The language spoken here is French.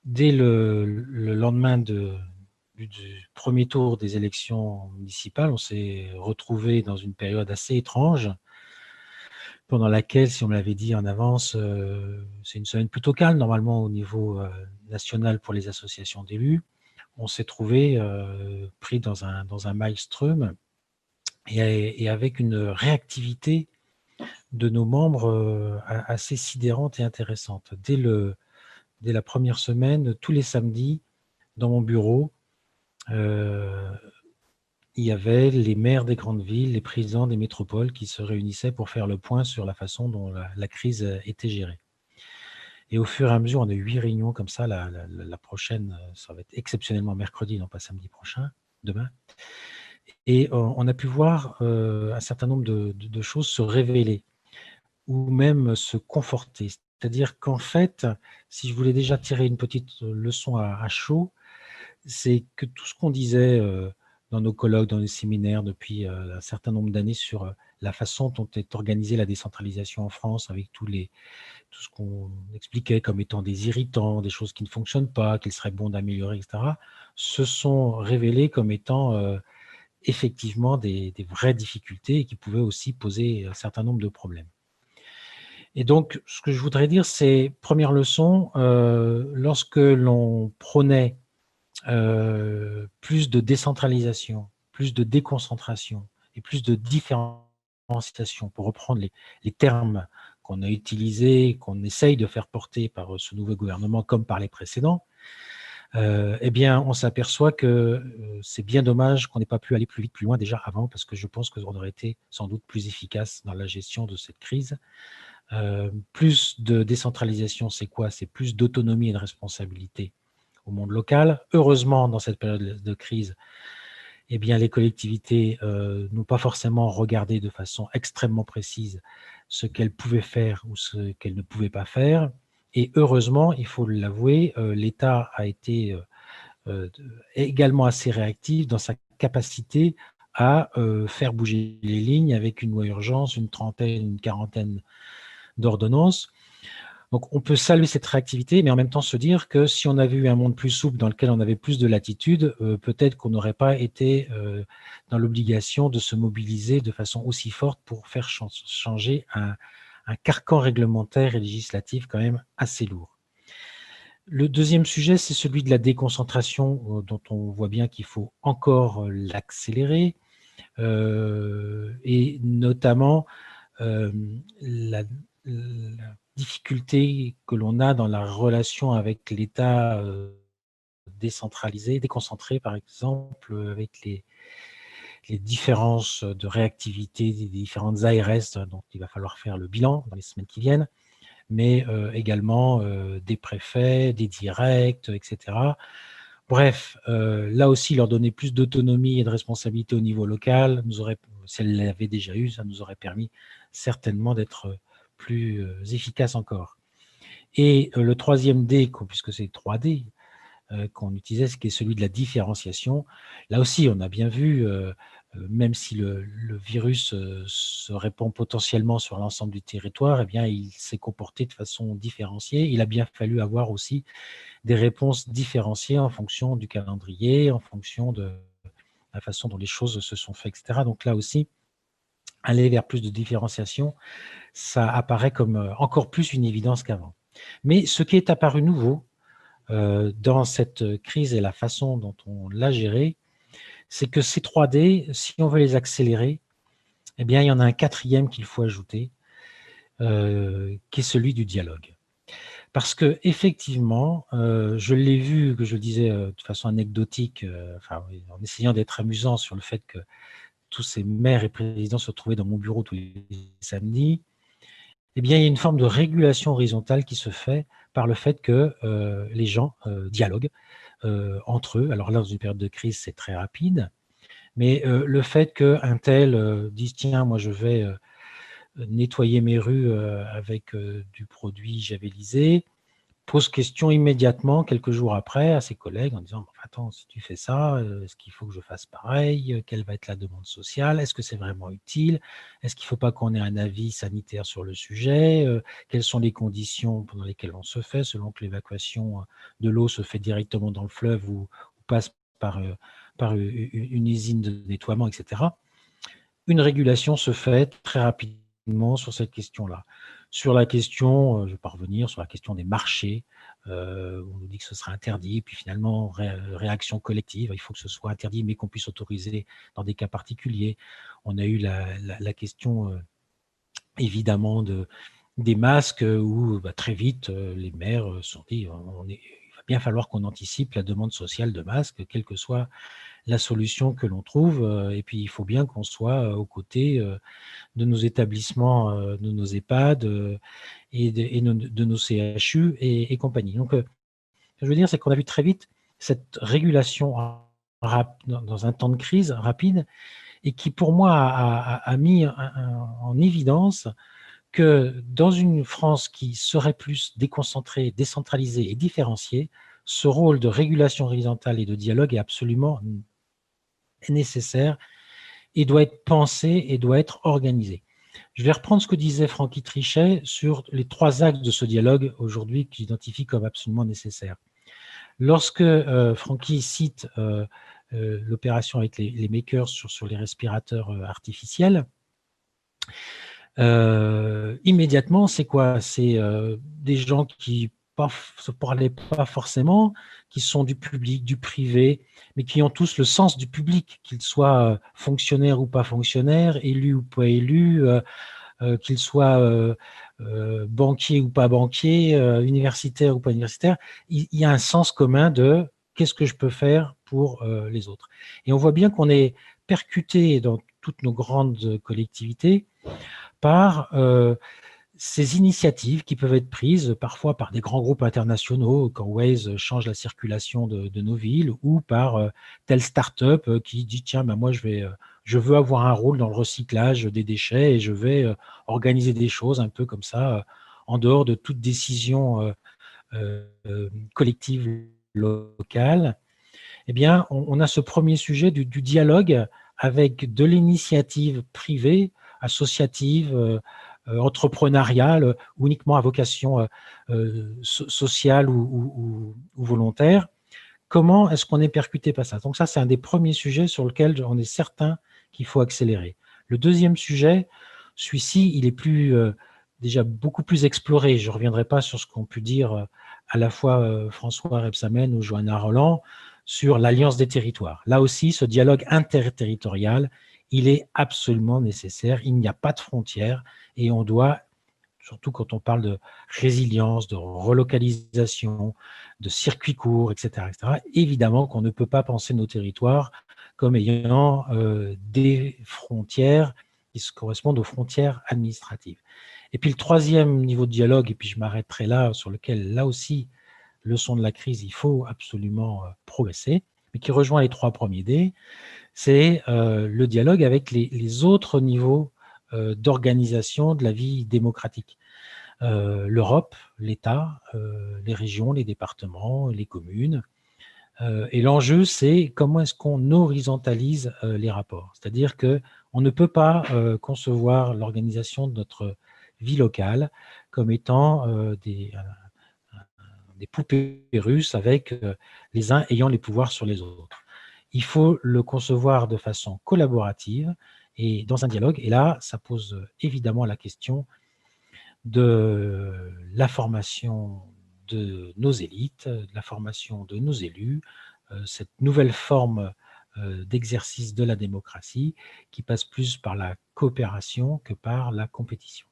dès le lendemain du premier tour des élections municipales, on s'est retrouvé dans une période assez étrange, pendant laquelle, si on me l'avait dit en avance, c'est une semaine plutôt calme normalement au niveau national pour les associations d'élus. On s'est trouvé pris dans un maelstrom et avec une réactivité de nos membres assez sidérante et intéressante. Dès la première semaine, tous les samedis, dans mon bureau, il y avait les maires des grandes villes, les présidents des métropoles qui se réunissaient pour faire le point sur la façon dont la crise était gérée. Et au fur et à mesure, on a eu 8 réunions comme ça. La prochaine, ça va être exceptionnellement mercredi, non pas samedi prochain, demain. Et on a pu voir un certain nombre de choses se révéler ou même se conforter. C'est-à-dire qu'en fait, si je voulais déjà tirer une petite leçon à chaud, c'est que tout ce qu'on disait dans nos colloques, dans les séminaires depuis un certain nombre d'années sur la façon dont est organisée la décentralisation en France, avec tout ce qu'on expliquait comme étant des irritants, des choses qui ne fonctionnent pas, qu'il serait bon d'améliorer, etc., se sont révélés comme étant effectivement des vraies difficultés et qui pouvaient aussi poser un certain nombre de problèmes. Et donc, ce que je voudrais dire, c'est, première leçon, lorsque l'on prônait plus de décentralisation, plus de déconcentration et plus de différenciation, pour reprendre les termes qu'on a utilisés, qu'on essaye de faire porter par ce nouveau gouvernement comme par les précédents, eh bien, on s'aperçoit que c'est bien dommage qu'on n'ait pas pu aller plus vite, plus loin déjà avant, parce que je pense qu'on aurait été sans doute plus efficace dans la gestion de cette crise. Plus de décentralisation, c'est quoi? C'est plus d'autonomie et de responsabilité au monde local. Heureusement, dans cette période de crise, eh bien, les collectivités n'ont pas forcément regardé de façon extrêmement précise ce qu'elles pouvaient faire ou ce qu'elles ne pouvaient pas faire. Et heureusement, il faut l'avouer, l'État a été également assez réactif dans sa capacité à faire bouger les lignes avec une loi urgence, une trentaine, une quarantaine d'ordonnances. Donc, on peut saluer cette réactivité, mais en même temps se dire que si on avait eu un monde plus souple dans lequel on avait plus de latitude, peut-être qu'on n'aurait pas été dans l'obligation de se mobiliser de façon aussi forte pour faire changer un carcan réglementaire et législatif quand même assez lourd. Le deuxième sujet, c'est celui de la déconcentration, dont on voit bien qu'il faut encore l'accélérer, et notamment la difficulté que l'on a dans la relation avec l'État décentralisé, déconcentré, par exemple, avec les différences de réactivité des différentes ARS, dont il va falloir faire le bilan dans les semaines qui viennent, mais également des préfets, des directs, etc. Bref, là aussi, leur donner plus d'autonomie et de responsabilité au niveau local, si elle l'avait déjà eu, ça nous aurait permis certainement d'être plus efficace encore. Et le troisième D, puisque c'est 3D qu'on utilisait, ce qui est celui de la différenciation, là aussi, on a bien vu, même si le virus se répand potentiellement sur l'ensemble du territoire, eh bien, il s'est comporté de façon différenciée. Il a bien fallu avoir aussi des réponses différenciées en fonction du calendrier, en fonction de la façon dont les choses se sont faites, etc. Donc là aussi, aller vers plus de différenciation, ça apparaît comme encore plus une évidence qu'avant. Mais ce qui est apparu nouveau dans cette crise et la façon dont on l'a gérée, c'est que ces 3D, si on veut les accélérer, eh bien, il y en a un quatrième qu'il faut ajouter, qui est celui du dialogue. Parce que effectivement, je l'ai vu, que je le disais de façon anecdotique, en essayant d'être amusant sur le fait que tous ces maires et présidents se retrouvaient dans mon bureau tous les samedis, eh bien, il y a une forme de régulation horizontale qui se fait par le fait que les gens dialoguent entre eux. Alors là, dans une période de crise, c'est très rapide, mais le fait qu'un tel dise « Tiens, moi, je vais nettoyer mes rues avec du produit javélisé », pose question immédiatement, quelques jours après, à ses collègues en disant: «Attends, si tu fais ça, est-ce qu'il faut que je fasse pareil? Quelle va être la demande sociale? Est-ce que c'est vraiment utile? Est-ce qu'il ne faut pas qu'on ait un avis sanitaire sur le sujet? Quelles sont les conditions pendant lesquelles on se fait, selon que l'évacuation, de l'eau se fait directement dans le fleuve ou passe par, une usine de nettoiement?» et cetera. Une régulation se fait très rapidement sur cette question-là. Sur la question, je vais pas revenir, sur la question des marchés, on nous dit que ce sera interdit, puis finalement réaction collective, il faut que ce soit interdit, mais qu'on puisse autoriser dans des cas particuliers. On a eu la question, évidemment des masques, où très vite, les maires, se sont dit: «Il va bien falloir qu'on anticipe la demande sociale de masques, quelle que soit la solution que l'on trouve, et puis il faut bien qu'on soit, aux côtés, de nos établissements, de nos EHPAD, de nos CHU et compagnie». Donc, ce que je veux dire, c'est qu'on a vu très vite cette régulation dans un temps de crise rapide et qui pour moi a mis en évidence que dans une France qui serait plus déconcentrée, décentralisée et différenciée, ce rôle de régulation horizontale et de dialogue est absolument nécessaire et doit être pensé et doit être organisé. Je vais reprendre ce que disait Francky Trichet sur les 3 axes de ce dialogue aujourd'hui qu'il identifie comme absolument nécessaires. Lorsque Francky cite l'opération avec les makers sur les respirateurs artificiels, immédiatement, c'est quoi? C'est des gens qui se parlaient pas forcément, qui sont du public, du privé, mais qui ont tous le sens du public, qu'ils soient fonctionnaires ou pas fonctionnaires, élus ou pas élus, qu'ils soient banquiers ou pas banquiers, universitaires ou pas universitaires. Il y a un sens commun de qu'est-ce que je peux faire pour les autres. Et on voit bien qu'on est percuté dans toutes nos grandes collectivités par ces initiatives qui peuvent être prises parfois par des grands groupes internationaux, quand Waze change la circulation de nos villes, ou par telle start-up qui dit: «Tiens, moi je veux avoir un rôle dans le recyclage des déchets et je vais organiser des choses un peu comme ça, en dehors de toute décision collective locale». Eh bien, on a ce premier sujet du dialogue avec de l'initiative privée, associative, entrepreneuriale, ou uniquement à vocation sociale ou volontaire. Comment est-ce qu'on est percuté par ça? Donc ça, c'est un des premiers sujets sur lequel on est certain qu'il faut accélérer. Le deuxième sujet, celui-ci, il est déjà beaucoup plus exploré. Je ne reviendrai pas sur ce qu'ont pu dire à la fois François Rebsamen ou Johanna Roland sur l'alliance des territoires. Là aussi, ce dialogue interterritorial, il est absolument nécessaire. Il n'y a pas de frontières et on doit, surtout quand on parle de résilience, de relocalisation, de circuits courts, etc., etc., évidemment qu'on ne peut pas penser nos territoires comme ayant des frontières qui correspondent aux frontières administratives. Et puis le troisième niveau de dialogue, et puis je m'arrêterai là, sur lequel, là aussi, leçon de la crise, il faut absolument progresser, mais qui rejoint les 3 premiers D, c'est le dialogue avec les autres niveaux d'organisation de la vie démocratique. L'Europe, l'État, les régions, les départements, les communes. Et l'enjeu, c'est comment est-ce qu'on horizontalise les rapports. C'est-à-dire qu'on ne peut pas concevoir l'organisation de notre vie locale comme étant des poupées russes avec les uns ayant les pouvoirs sur les autres. Il faut le concevoir de façon collaborative et dans un dialogue. Et là, ça pose évidemment la question de la formation de nos élites, de la formation de nos élus, cette nouvelle forme d'exercice de la démocratie qui passe plus par la coopération que par la compétition.